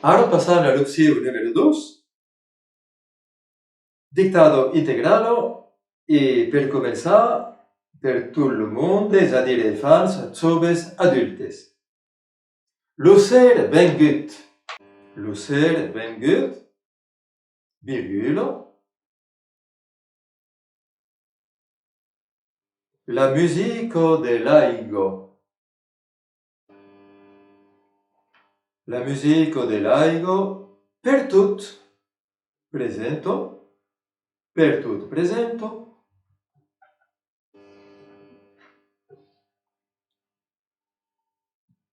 Ara passam la lección número 2, dictado integralo, e per començar, per tot le monde, és a dir, infants, joves, adultes. L'ocell vengut. L'ocell vengut, virgule, la musico dell'aigo. La musico dell'aigo, per tut, presento, per tut, presento.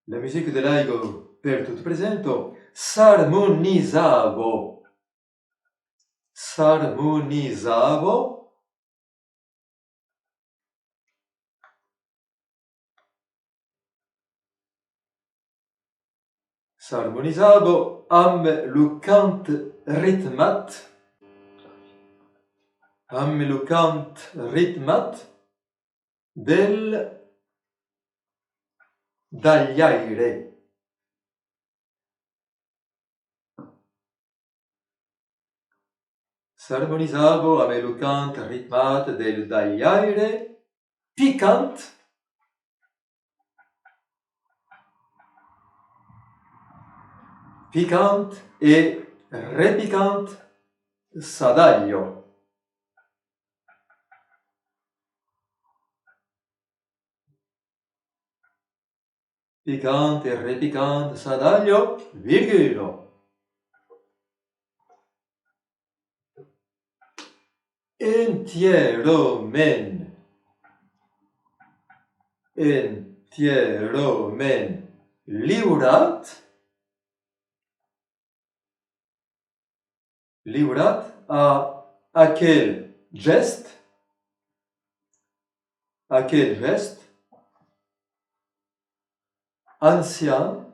La musica dell'aigo, per tut, presento, s'armonizzavo. S'armonizzavo. S'armonizzavo amb lo cant ritmat. Amb lo cant ritmat dagliaire. S'armonizzavo amb lo cant ritmat del dagliaire, picant, picant e repicant sadaglio. Picant e repicant sadaglio, virgule. Entieromen. Entieromen liurat. Liurat a aquel gest ancien,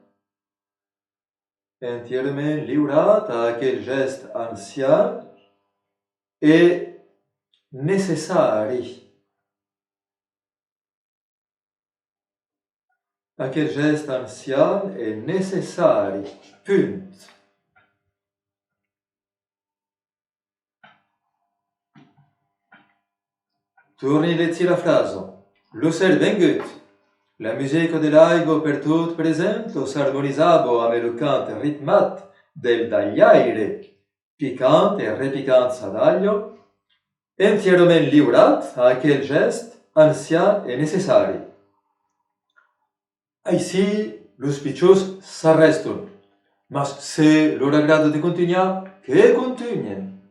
entierament liurat a aquel gest ancien et necessari. Aquel gest ancien et necessari. Punt. Torni letti la frase. L'ocell vengut. La musica dell'aigo per tut presento s'armonizzavo amb lo cant ritmat del dagliaire, picant e repicant sadaglio, entierament liurat a aquel gest ancien et necessari. Aici, los piccios s'arreston, mas se lor agrada de continuar, que continuen.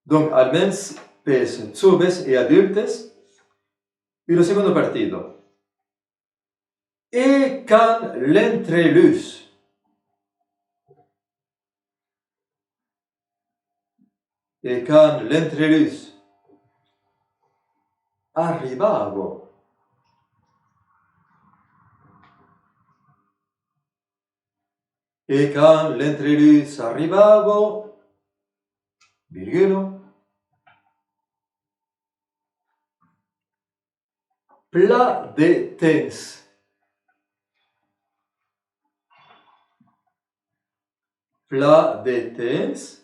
Donc, almens pes joves e adultes, e lo secondo partito. E can l'entrelus. E can l'entrelus arrivavo. E can l'entrelus arrivavo, virgule, plat de temps. Plat de temps,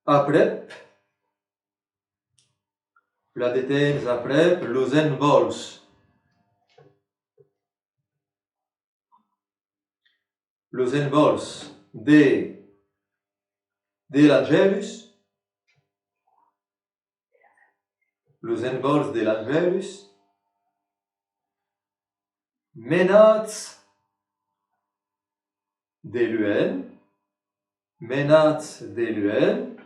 aprep. Plat de temps aprep los envols. Los envols de l'Angelus. Los envols de l'Angelus. Menats de l'UN. Menats de l'UN.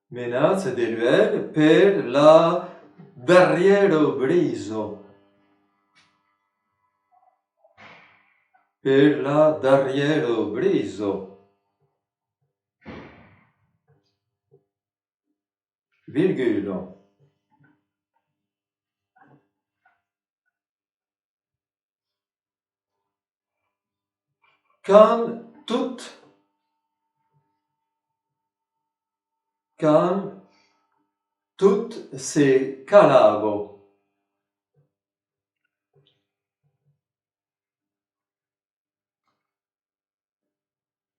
Menats de l'UN per la darriero briso. Per la darriero briso. Virgule. Can tut se calavo.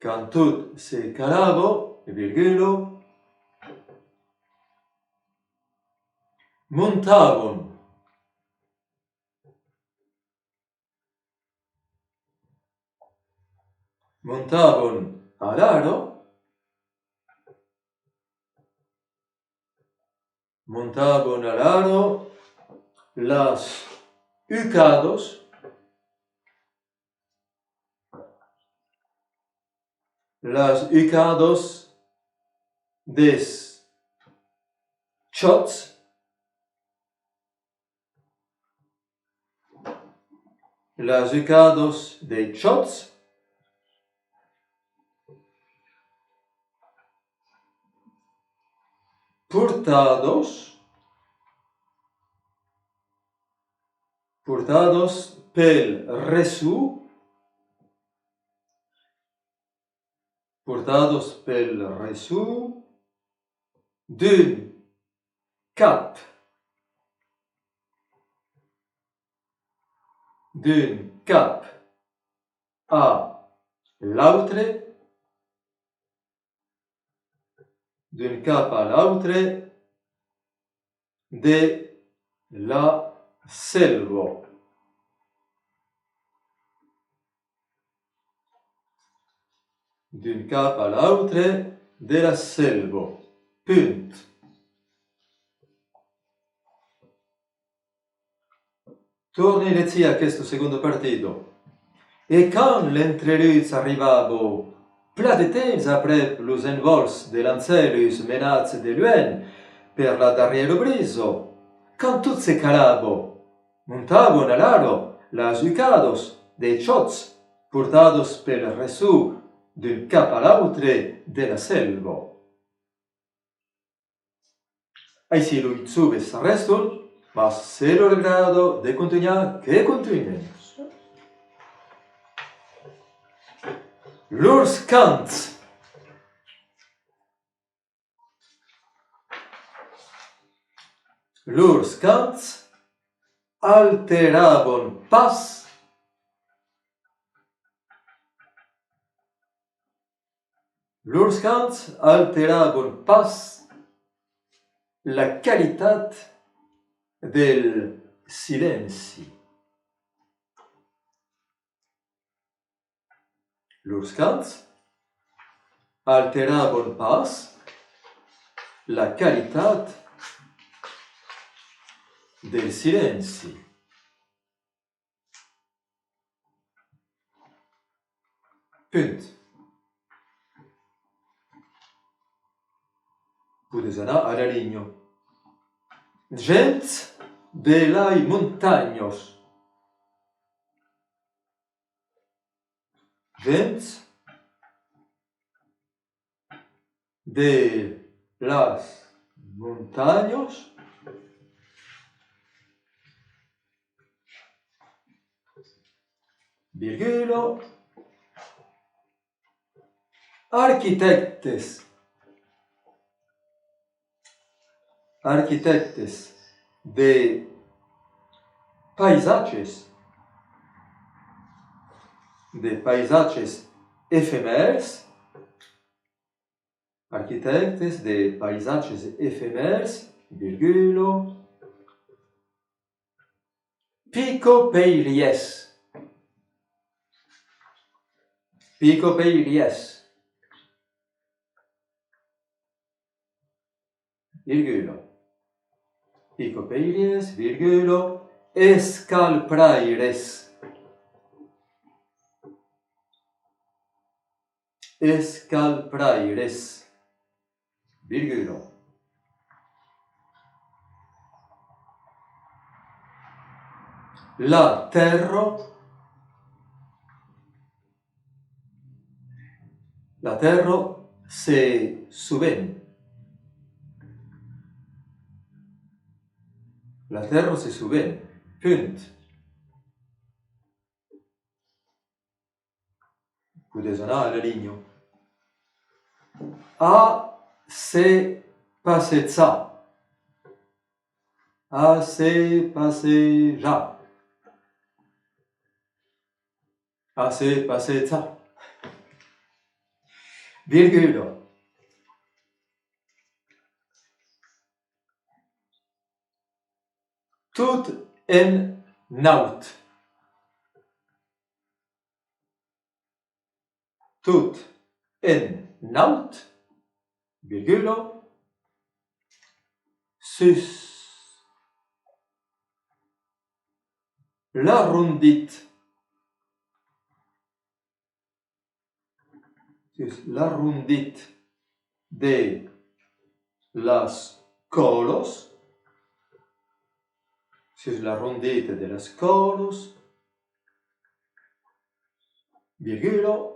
Quand tout se calavo, virgulo, montavon. Montavon al aro, montaban al aro las yucados, des chots, las yucados de chots, portados pel resu, d'un cap a l'autre, d'un cap a l'autre de la selva. D'un cap a l'autre de la selva. Punt. Torni letti a questo secondo partito. Et quand l'entreluz arrivavo, plat de temps après los envols de l'ancelus menats de luen per la darriero briso, quand tout se calavo, montavon al aro las yucados de chots portados pel resu d'un cap a l'autre de la selva. Així lo subes reston, mas cero el grado de continuar que continuemos. Lurs cants. Lurs cants alteravon pas la qualitat del silenci. Lurs cants alteravon pas la qualitat del silenci. Punt. Podes anar a la linha. Gent de las montañas. Gent de las montañas virgulo arquitectes de paisajes efemers, arquitectes de paisajes efemers, virgulo, picopeiries, virgulo, picopeiries, virgulo, escalpraires, virgulo. La terra se suben. La terra se suben. Punt. Podes anar a la linha. A se passejar. A se passejar. A se passejar. virgule. Tout en naut. Tout en naut, virgule, sus l'arrondit, sus l'arrondit de las colos, sus l'arrondit de las colos, virgule,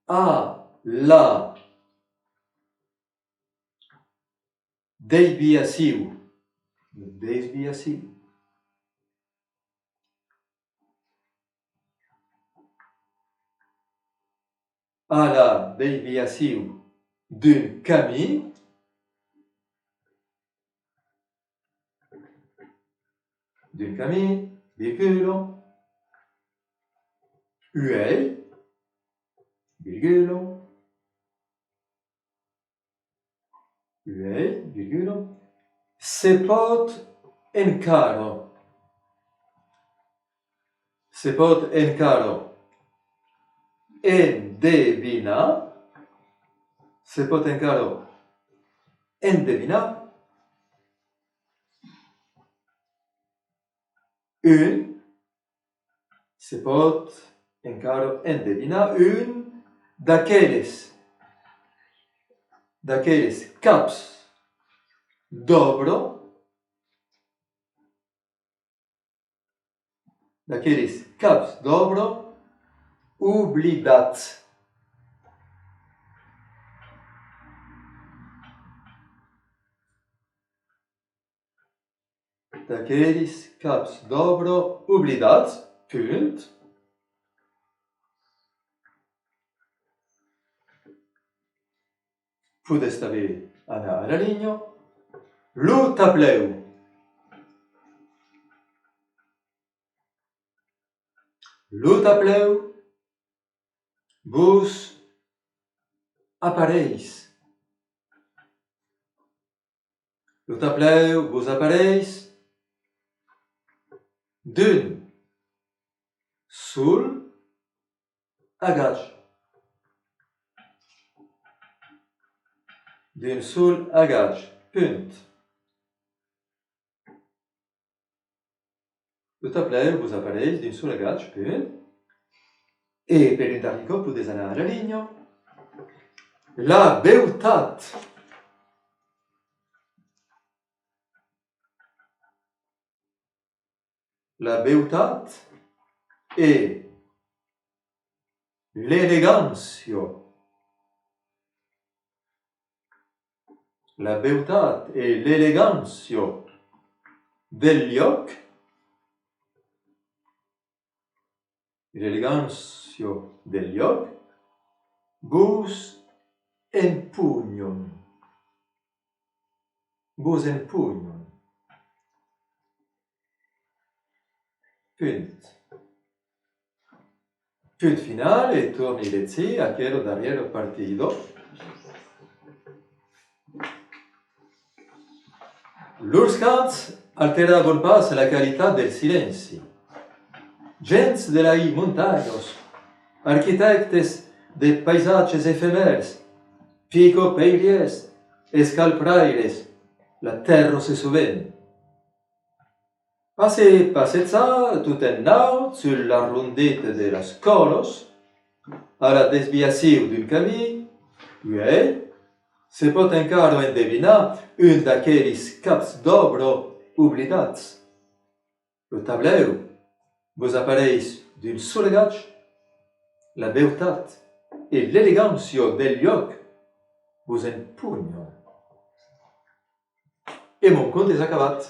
a la desviació, à la desviació d'un camí, virgule, uei, virgule, se pot encaro, endevinar, se pot encaro endevinar, se pot encaro endevinar d'aqueles caps d'obra, oblidats. D'aqueles caps d'obra oblidats, punt. Podest haver anar a la línia. Lo tableu. Vos apareix. Lo tableu vos apareix d'un sul agache. Punt. Lo tableu vos apareix d'un sul agache, punt. E per un darrer cop podeu anar a la línia. La beutat. La beutat e l'elegancio. La beutat e l'elegancio del lloc. Vos empugnon. Punt. Punt final e torni lezzi a quello darriero partido. Lurs cants alteravan pas la qualitat del silenci. Gens de lai montaños, architectes de paisatges efemers, pico peiries, escalpraires, la terra se soven. Passezza tout en naut sur l'arrondit de las colos, a la desviació d'un camí, se pot encaro endevinar un d'aqueles caps d'obra oblidats. Lo tableu vos apareix d'un sol agache, la beutat e l'elegancio del lloc vos empugnon. E mon conte és acabat.